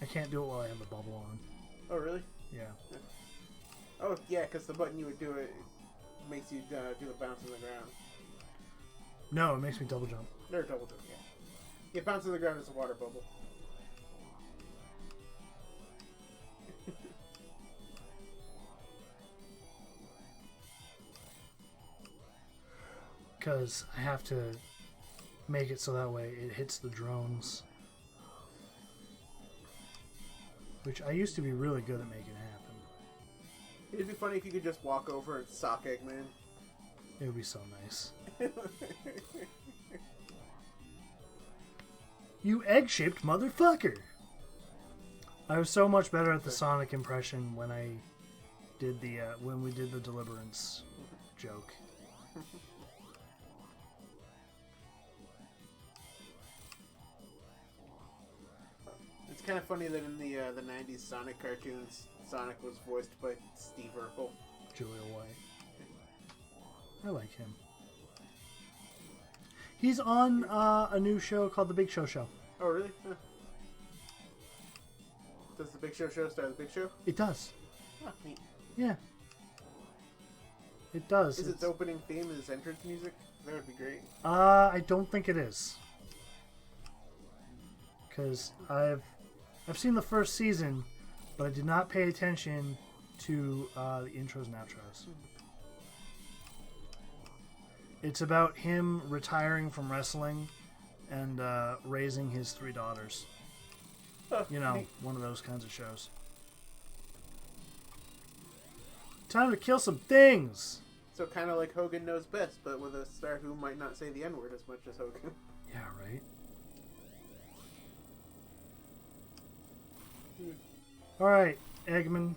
I can't do it while I have the bubble on. Oh, really? Yeah. Oh, yeah, because the button you would do it makes you do the bounce on the ground. No, it makes me double jump. Or double jump, yeah. Yeah, bounce on the ground is a water bubble. Because I have to make it so that way it hits the drones. Which I used to be really good at making happen. It'd be funny if you could just walk over and sock Eggman. It would be so nice. You egg-shaped motherfucker! I was so much better at the Sonic impression when I did the when we did the Deliverance joke. It's kind of funny that in the 90s Sonic cartoons, Sonic was voiced by Steve Urkel. Julia White. I like him. He's on a new show called The Big Show Show. Oh, really? Huh. Does the Big Show star The Big Show? It does. Oh, neat. Yeah. It does. Is its opening theme his entrance music? That would be great. I don't think it is. Because I've seen the first season, but I did not pay attention to the intros and outros. It's about him retiring from wrestling and raising his 3 daughters. Oh, You know, neat. one of those kinds of shows. Time to kill some things! So kind of like Hogan Knows Best, but with a star who might not say the N-word as much as Hogan. Yeah, right? Alright, Eggman.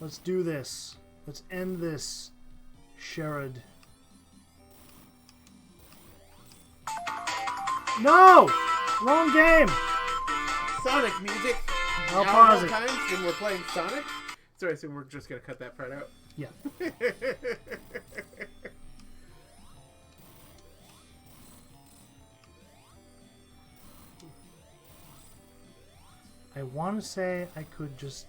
Let's do this. Let's end this charade. No! Wrong game! Sonic music! I'll Now pause at it. all times when we're playing Sonic? So I assume we're just going to cut that part out. Yeah. I want to say I could just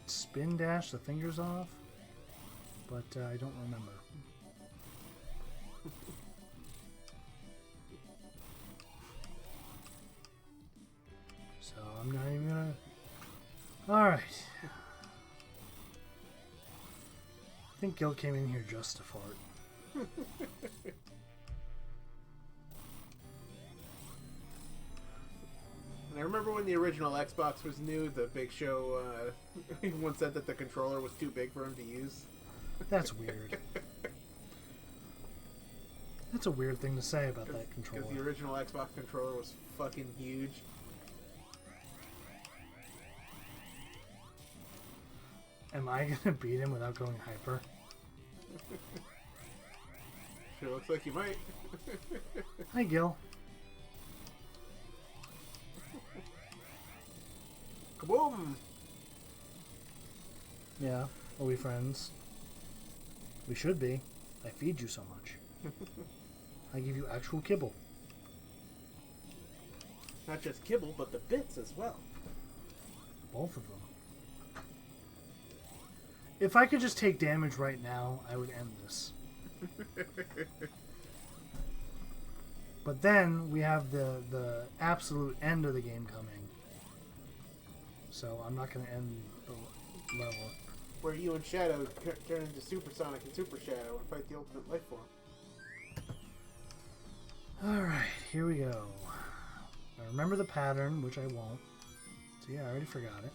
spin dash the fingers off, but I don't remember. So I'm not even gonna. Alright. I think Gil came in here just to fart. And I remember when the original Xbox was new, the Big Show once said that the controller was too big for him to use. That's weird. That's a weird thing to say about that Because controller. the original Xbox controller was fucking huge. Am I gonna beat him without going hyper? Sure looks like you might. Hi, Gil. Kaboom! Yeah, are we friends? We should be. I feed you so much. I give you actual kibble. Not just kibble, but the bits as well. Both of them. If I could just take damage right now, I would end this. But then we have the absolute end of the game coming. So I'm not going to end the level. Where you and Shadow turn into Super Sonic and Super Shadow and fight the ultimate life form. Alright, here we go. I remember the pattern, which I won't. So yeah, I already forgot it.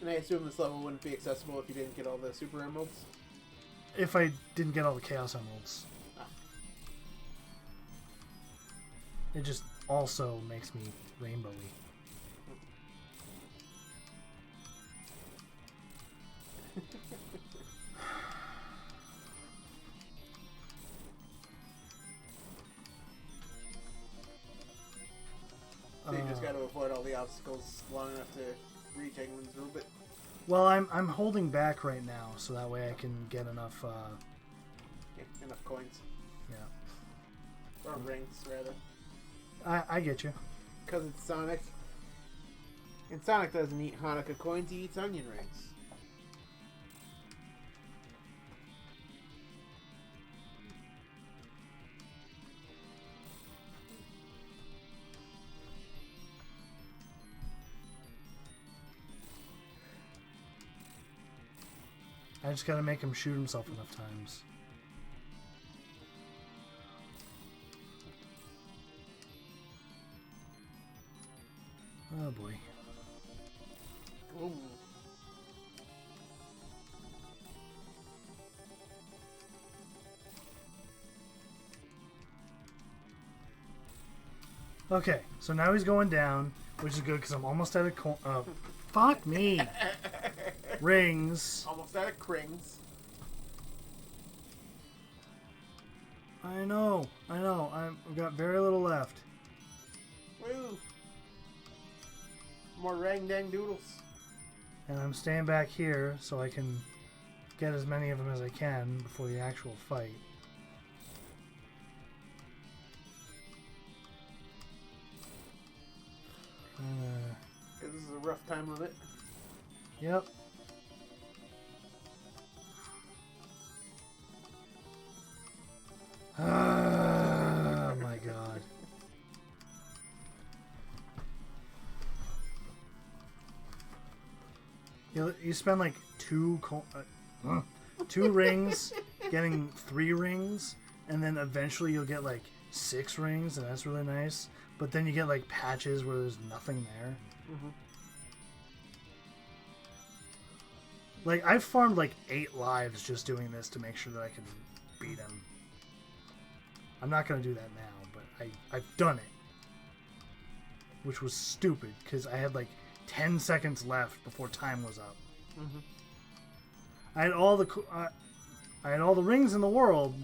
And I assume this level wouldn't be accessible if you didn't get all the Super Emeralds. If I didn't get all the Chaos Emeralds. Ah. It just also makes me rainbowy. So you just got to avoid all the obstacles long enough to reach England's Rubit. Well, I'm holding back right now, so that way I can get enough. Yeah, enough coins. Yeah. Or rings, rather. I get you. Because it's Sonic. And Sonic doesn't eat Hanukkah coins, he eats onion rings. I just gotta make him shoot himself enough times. Oh boy. Ooh. Okay, so now he's going down, which is good because I'm almost out of fuck me. Rings. Almost out of crings. I know. I've got very little left. Woo! More rang dang doodles. And I'm staying back here so I can get as many of them as I can before the actual fight. Because this is a rough time limit. Yep. Oh my god. You spend like two rings getting 3 rings, and then eventually you'll get like 6 rings, and that's really nice. But then you get like patches where there's nothing there. Mm-hmm. Like, I've farmed like 8 lives just doing this to make sure that I can beat him. I'm not going to do that now, but I've done it. Which was stupid, because I had like 10 seconds left before time was up. Mm-hmm. I had all the rings in the world.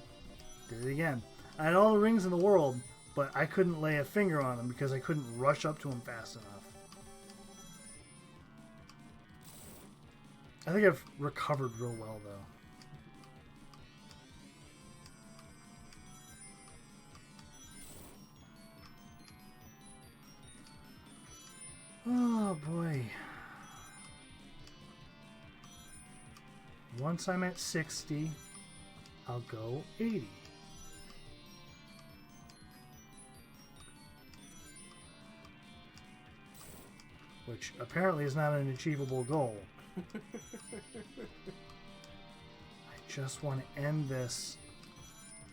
Did it again. I had all the rings in the world, but I couldn't lay a finger on them because I couldn't rush up to him fast enough. I think I've recovered real well, though. Oh, boy. Once I'm at 60, I'll go 80. Which apparently is not an achievable goal. I just want to end this.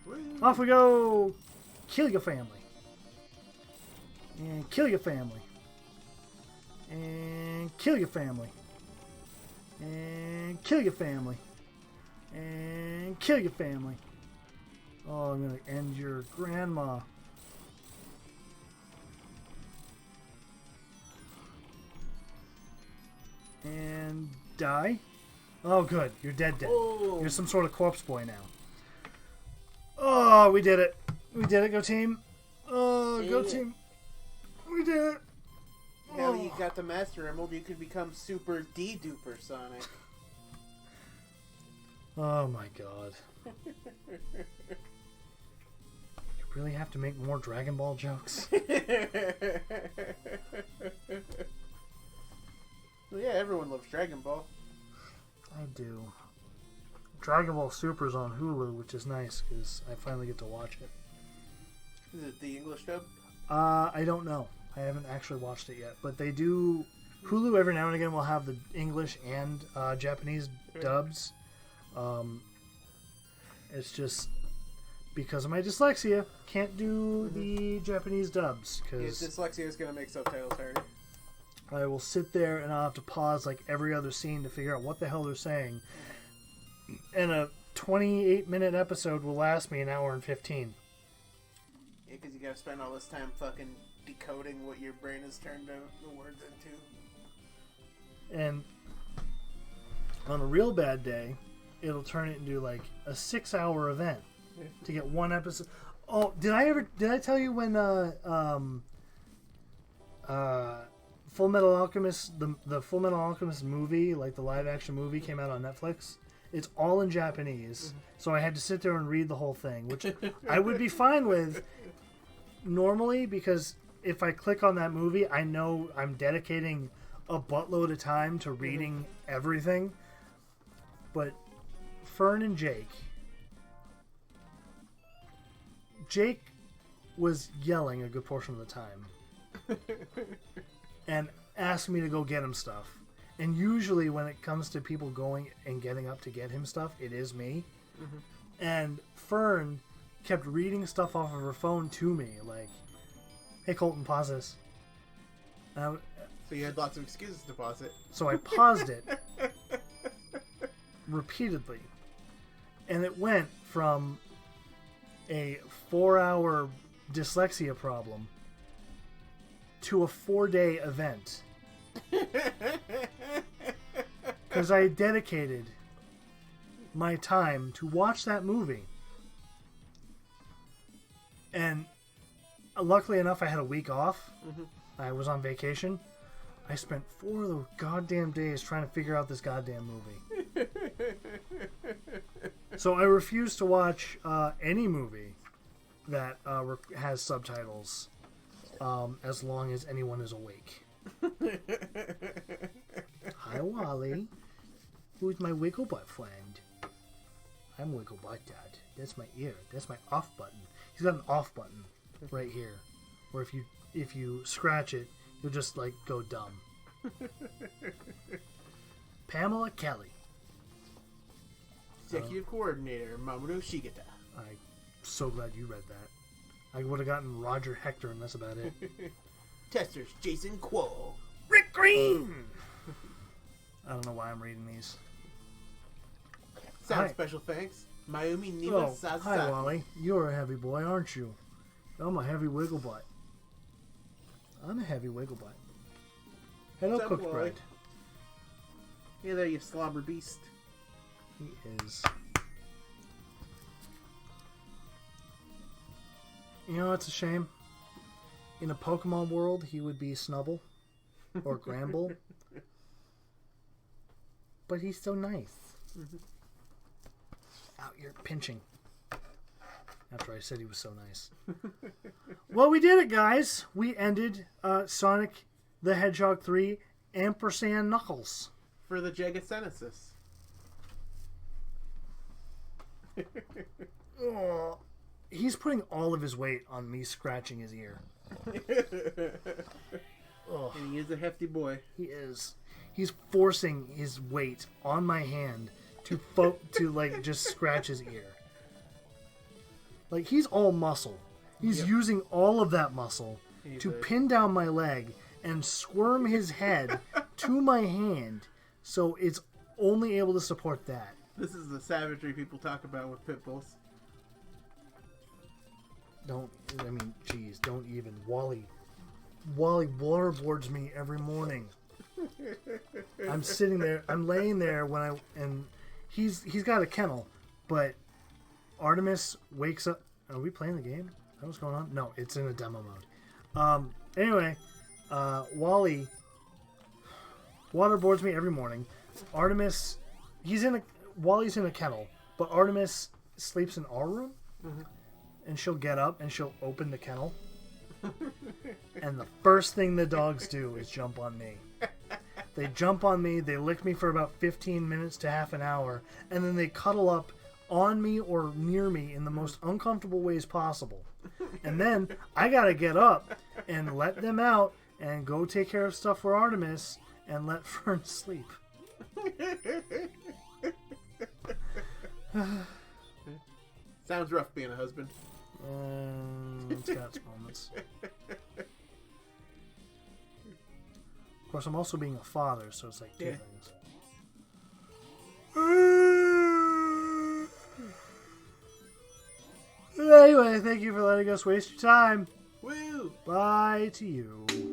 Woo. Off we go! Kill your family. And kill your family. And kill your family. And kill your family. And kill your family. Oh, I'm going to end your grandma. And die. Oh, good. You're dead. Oh. You're some sort of corpse boy now. Oh, we did it. We did it. Go team. Oh, go team. We did it. Now that you got the Master Emerald, you could become Super D-Duper Sonic. Oh my god. You really have to make more Dragon Ball jokes? Well, yeah, everyone loves Dragon Ball. I do. Dragon Ball Super's on Hulu, which is nice because I finally get to watch it. Is it the English dub? I don't know. I haven't actually watched it yet, but they do. Hulu every now and again will have the English and Japanese dubs. It's just because of my dyslexia, can't do the Japanese dubs Yeah, because dyslexia is going to make subtitles harder. I will sit there and I'll have to pause like every other scene to figure out what the hell they're saying. And a 28-minute episode will last me an hour and 15. Yeah, because you gotta spend all this time fucking decoding what your brain has turned the words into. And on a real bad day, it'll turn it into like a 6-hour event to get one episode. Oh, did I tell you when Full Metal Alchemist, the Full Metal Alchemist movie, like the live action movie, came out on Netflix? It's all in Japanese, so I had to sit there and read the whole thing, which I would be fine with normally, because if I click on that movie, I know I'm dedicating a buttload of time to reading everything. But Fern and Jake was yelling a good portion of the time and asked me to go get him stuff. And usually when it comes to people going and getting up to get him stuff, it is me. And Fern kept reading stuff off of her phone to me, like, "Hey Colton, pause this." So you had lots of excuses to pause it. So I paused it repeatedly. And it went from a 4-hour dyslexia problem to a 4-day event. Because I dedicated my time to watch that movie. And luckily enough, I had a week off. I was on vacation. I spent 4 of those goddamn days trying to figure out this goddamn movie. So I refuse to watch any movie that has subtitles as long as anyone is awake. Hi, Wally. Who's my Wigglebutt friend? I'm Wigglebutt, Dad. That's my ear. That's my off button. He's got an off button right here, where if you scratch it, you'll just like go dumb. Pamela Kelly. Executive Coordinator Mamoru Shigeta. I'm so glad you read that. I would have gotten Roger Hector, and that's about it. Testers Jason Quo. Rick Green! I don't know why I'm reading these. Sound Hi. special thanks. Mayumi Nima Oh, Sasaki. hi, Wally. You're a heavy boy, aren't you? I'm a heavy Wigglebutt. I'm a heavy Wigglebutt. Hello, What's up, Cooked Wally? Bread. Hey there, you slobber beast. He is. You know, it's a shame. In a Pokemon world, he would be Snubble or Gramble. But he's so nice. Out here pinching. After I said he was so nice. Well, we did it, guys. We ended Sonic the Hedgehog 3 Ampersand Knuckles. For the Genesis. Oh, he's putting all of his weight on me scratching his ear. Oh, And he is a hefty boy. he is. He's forcing his weight on my hand to like just scratch his ear. Like, he's all muscle. He's using all of that muscle to pin down my leg and squirm his head to my hand, so it's only able to support that. This is the savagery people talk about with pit bulls. Don't even. Wally waterboards me every morning. I'm sitting there, I'm laying there and he's got a kennel, but Artemis wakes up. Are we playing the game? Is that what's going on? No, it's in a demo mode. Anyway, Wally waterboards me every morning. Artemis, Wally's in a kennel, but Artemis sleeps in our room. And she'll get up and she'll open the kennel. And the first thing the dogs do is jump on me. They jump on me, they lick me for about 15 minutes to half an hour, and then they cuddle up on me or near me in the most uncomfortable ways possible. And then I gotta get up and let them out and go take care of stuff for Artemis and let Fern sleep. Sounds rough being a husband. It's got its moments. Of course, I'm also being a father, so it's like two things. Anyway, thank you for letting us waste your time. Woo! Bye to you.